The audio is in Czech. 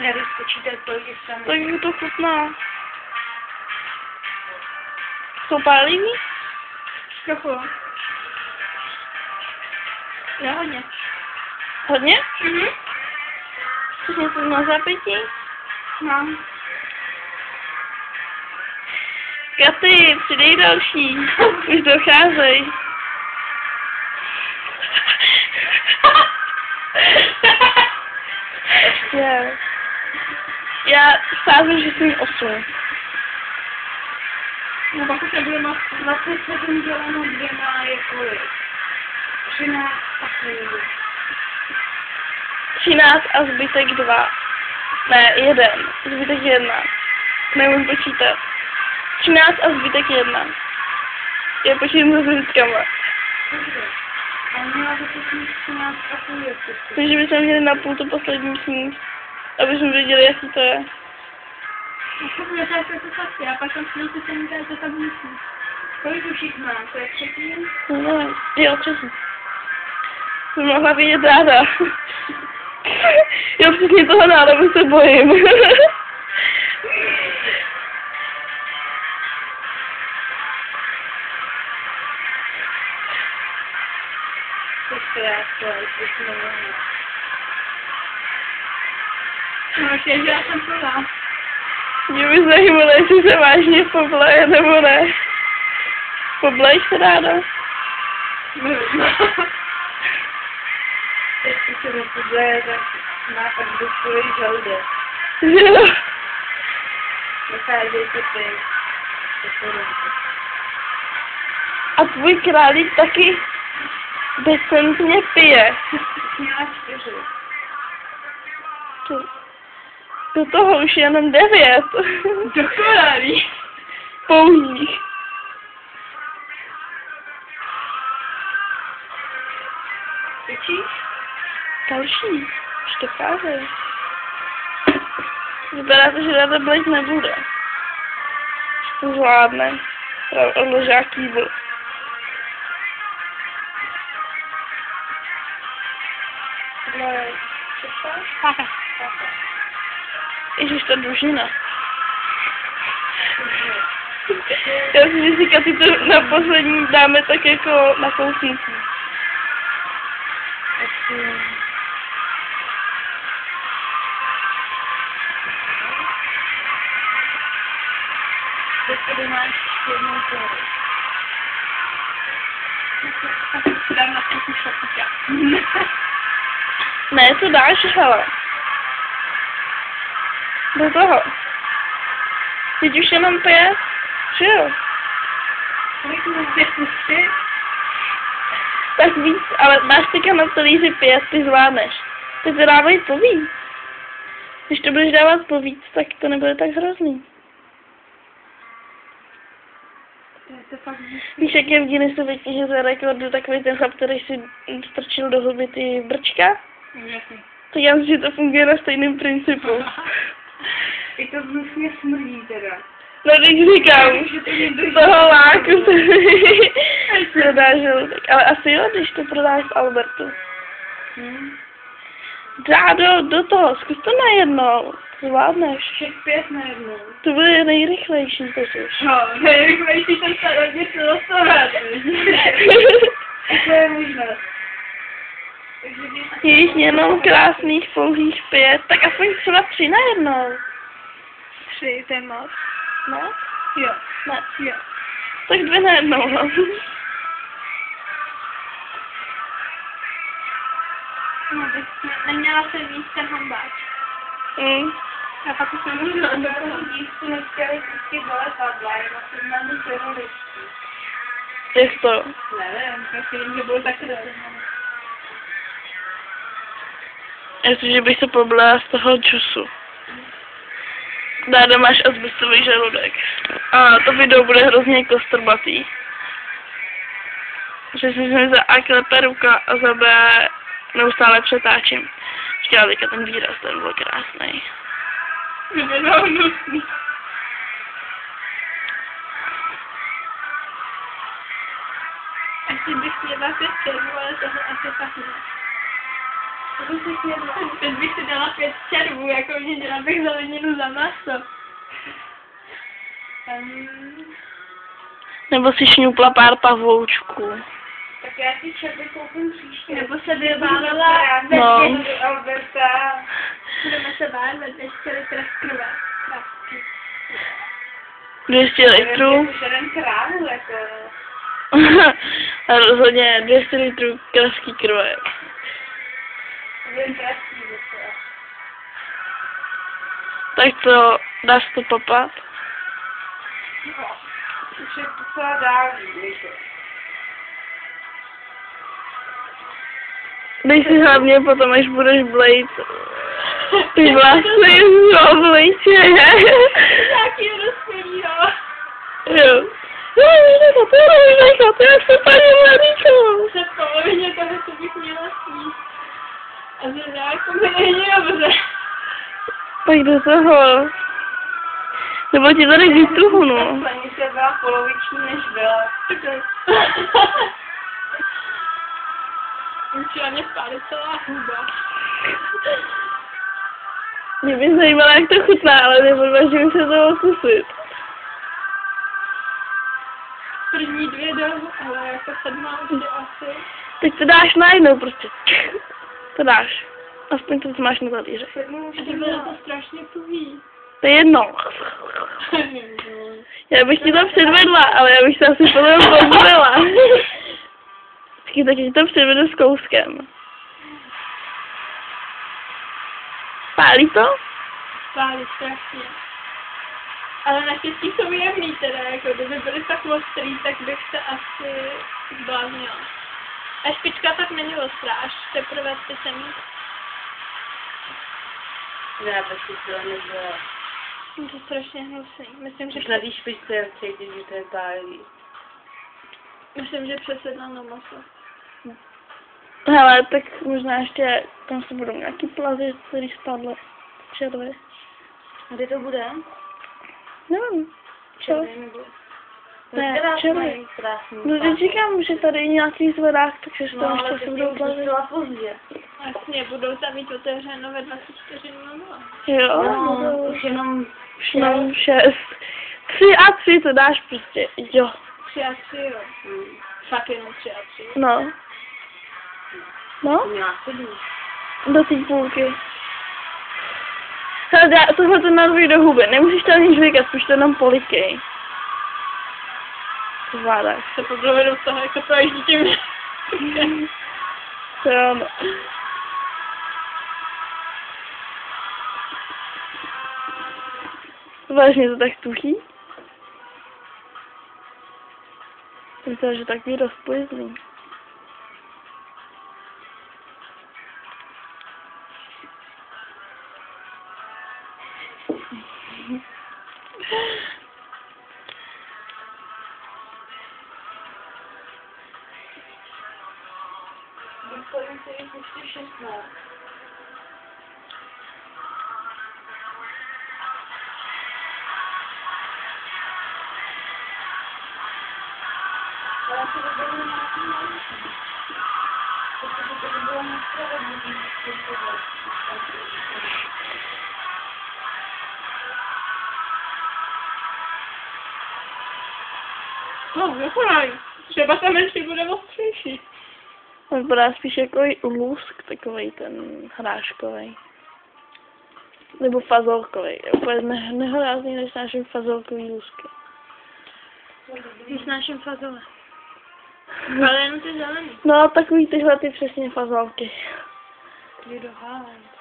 Já když počítat, kolik je tam. Tak je to chutná. Jsou pálivý? Trochu. Jo, hodně. Hodně? Mhm. Chceš něco na zápětí? Mám. Katy, přidej další. Už docházejí. Ještě. Já sázím, že jsem 8. No pak už nebude moc 27 děleno dvěma je kolik? 13 takový. 13 a zbytek 2. Ne, 1. Zbytek 1. Nemůžu počítat. 13 a zbytek 1. Já počítám se zbytkama. A měla by to sníst 13 a půl ještě. Takže bychom měli na půl to poslední sníst. Aby jsme věděli, jaký to je. Já to fakt, a pak tam sníte ten to tam musí. Kolik už jich mám? To je třetí? No nevím. Jo, přesně. Jsem mohla vidět ráda. Jo, přesně toho nádobu se bojím. To je krásné, no, ještě, že já jsem plná. Mě by zajímalo, jestli se vážně pobleje, nebo ne. Pobleješ se ráda? Ještě se nepodleje, tak má pak dostojit žaludek. Jo. Docházejte ty. A tvůj králík taky decentně pije. Měla 4. Do toho už jenom 9. Dokonalý. Pouhých. Vyčíš? Další. Už docházejí. Vypadá to, že ráda blejt nebude. Že to zvládne. Odložák kýbl. Ježiš, ta družina. Já si říkám, ty to na poslední dáme tak jako na kousníky. Teď tady máš jednou koru. Dám na to šapuťa. Ne, to dáš, hele. Do toho. Teď už jenom 5, že jo? Kolik mu 5 plus 3? Tak víc, ale máš teďka na talíři 5, ty zvládneš. Ty to dávají po víc. Když to budeš dávat po víc, tak to nebude tak hrozný. To fakt Víš, jak je v Guinnessu vytíže za rekordu takový ten chlap, který si strčil do huby ty brčka? jasně. Tak já myslím, že to funguje na stejném principu. I to hnusně smrdí teda. No teď říkám, z toho láku se prodá žaludek. Ale asi jo, když to prodáš v Albertu. Dá do toho, zkus to najednou. Zvládneš. Všech 5 najednou. To bude nejrychlejší totiž. No, nejrychlejší ten starodně se dostavit. To je možnost. Je jich jenom krásných pouhých 5, tak aspoň třeba 3 najednou. 3, to je moc. Ne? Jo. Ne. Jo. Tak 2 najednou, no. No, teď neměla jsem víc ten hambáč. A pak už nemůžu do toho dístu nechtěli vždycky dole padla, jenom jsem na ní pěnou ličky. Jak to? Nevím, já vím, že bylo taky dobré. Jestliže bych se poblela z toho džusu. Dáda, máš asbestový žaludek. A to video bude hrozně kostrbatý. Že si mi za A klepe ruka a za B neustále přetáčím. Chtěla teďka ten výraz, ten byl krásný. Vypadá hnusný. Asi bych měla 5 červů, ale tohle asi fakt ne. Teď bych si dala 5 červů, jako mě dělala bych zeleninu za maso. Nebo si šňupla pár pavoučků. Tak já si červy koupím příště. Nebo se vybávala No. do Alberta. Budeme se bát ve 200 litrech krve. 200 litrů. Už jeden kránu, jako. A rozhodně 200 litrů kravský krve. Jeden kravský, docela. Tak to, dáš to papat? No, už je docela dávný, jako. Dej si hlavně potom, až budeš blejt ty vlasy z obličeje. Nějaký rozpělý, jo. Jo. To je super, Maríko. Se v polovině toho, co bych měla sníst. A že jako mi není dobře. Tak do toho. Nebo ti tady vystruhnu. Stanice byla poloviční, než byla. Musela mě spálit celá huba. Mě by zajímalo, jak to chutná, ale neodvážím se toho zkusit. První 2 jdou, ale jako 7 už je asi. Teď to dáš najednou prostě. To dáš. Aspoň to, co máš na talíře. 7 už to bylo to strašně tuhý. To je jedno. Já bych ti to předvedla, ale já bych se asi potom pozorila. Taky to předvedu s kouskem. Pálí to? Pálí strašně. Ale naštěstí jsou jemný teda, jako kdyby byly tak ostrý, tak bych se asi zbláznila. A špička tak není ostrá, až teprve pečený. Já taky to nebyla. To je strašně hnusný. Myslím, že Už na té špičce cítit, že to je pálí. myslím, že přesedla na maso. Hele, tak možná ještě tam se budou nějaký plazy, který spadly. Červy. A kde to bude? Nevím. Co? Červený nebo? Ne, červený. Krásný. No teď říkám, že tady je nějaký zvedák, takže se No, tam ale ještě to budou už plazy. docela pozdě. Jasně, budou tam mít otevřeno ve 24:00. Jo, No, budou. už jenom Už mám 6. 3 a 3 to dáš prostě, jo. 3 a 3, jo. Fakt jenom 3 a 3. No. No, měla 7. do té půlky. Hele, tohle to narvuj do huby, nemusíš to ani žvíkat, spíš to jenom polikej. To zvládáš. Se podlovedu z toho, jako projíždí tím. To jo, no. Vážně to tak tuchý? Myslím, že takový rozpojezný. Myslím, že je ještě 16. Ale to by bylo nějaký malý. Protože to by bylo nespravedlivý. No, nekonaj. Třeba tam ještě bude ostřejší. On vypadá spíš jako lusk, takovej ten hráškovej. Nebo fazolkovej. Úplně nehorázný, než našim fazolkový lusky. Nesnáším fazole. Ale jenom ty zelený. No, takový tyhle ty přesně fazolky. Jdu do Haaland.